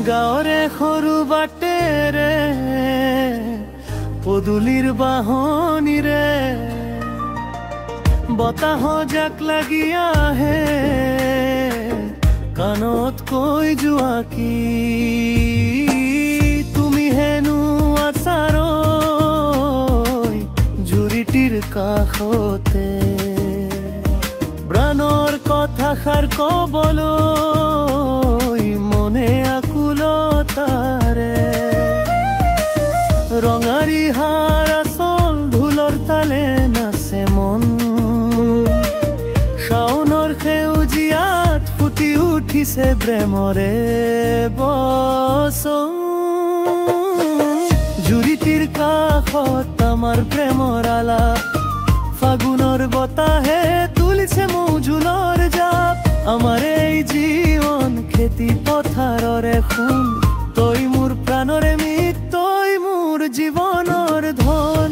গাঁৱৰে সৰু বাটেৰে পদূলিৰ বাহনিৰে বতাহ জাক লাগি আহে কাণত কৈ যোৱা কি তুমি হেনো আছাৰৈ জুৰিটিৰ কাষতে প্ৰাণৰ কথাষাৰ কবলৈ মনে আকুলতাৰে ৰঙাৰী হাৰ আচল ঢোলৰ তালে নাচে মন শাওনৰ সেউজীয়াত ফুটি উঠিছে প্ৰেমৰে বচন জুৰিটিৰ কাষত আমাৰ প্ৰেমৰ আলাপ ফাগুনৰ বতাহে তুলিছে মৌজোলৰ জাপ আমাৰ এই জীৱন খেতি পথাৰৰে সোণ তই মোৰ প্ৰাণৰে মিত তই মোৰ জীৱনৰ ধন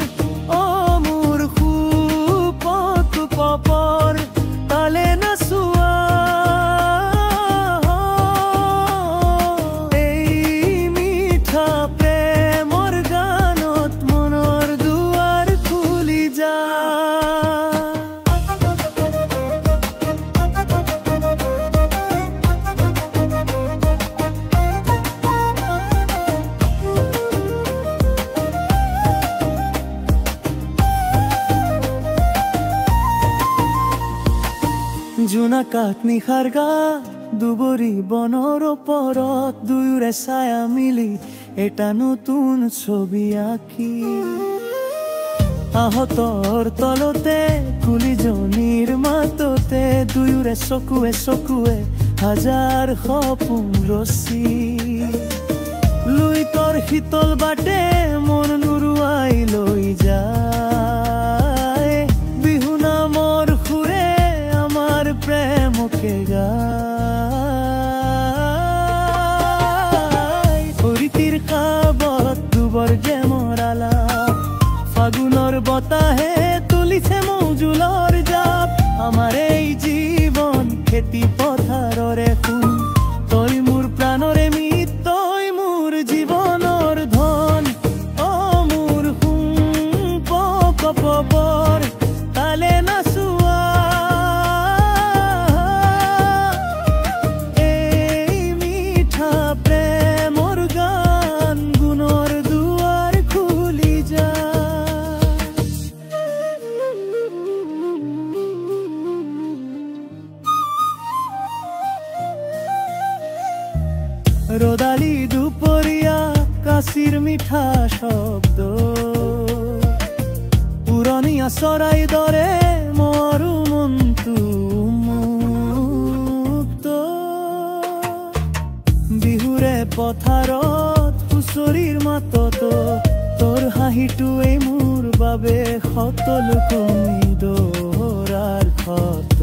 অ মোৰ সুপথ পপৰ তালে নাচোৱা এই মিঠা প্ৰেমৰ গানত মনৰ দুৱাৰ খুলি যা জোনাকাত নিশাৰ গাত দুবৰি বনৰ ওপৰত দুয়োৰে ছায়া মিলি এটা নতুন ছবি আঁকি আহতৰ তলতে কুলিজনীৰ মাততে দুয়োৰে চকুৱে চকুৱে হাজাৰ সপোন ৰচি লুইতৰ শীতল বাটে মন নুৰুৱাই লৈ যায় বিহু নামৰ সুৰে আমাৰ প্ৰেমকে গায় হৰিতিৰ খাবত দুবৰ গেমৰ আলাপ ফাগুনৰ বতাহে তুলিছে মৌজোলৰ জাপ আমাৰ এই জীৱন খেতি পথাৰৰে সোণ তই মোৰ প্ৰাণৰে মিত তই মোৰ জীৱনৰ ধন অ মোৰ সুপপৰ তালে নাচোৱা ৰোদালি দুপৰিয়া কাশিৰ মিঠা শব্দ পুৰনিয়া চৰাই দৰে মৰু মনটো মুক্ত বিহুৰে পথাৰত হুঁচৰিৰ মাতত তোৰ হাঁহিটোৱেই মোৰ বাবে সকলো উম্মিদৰ ক্ষত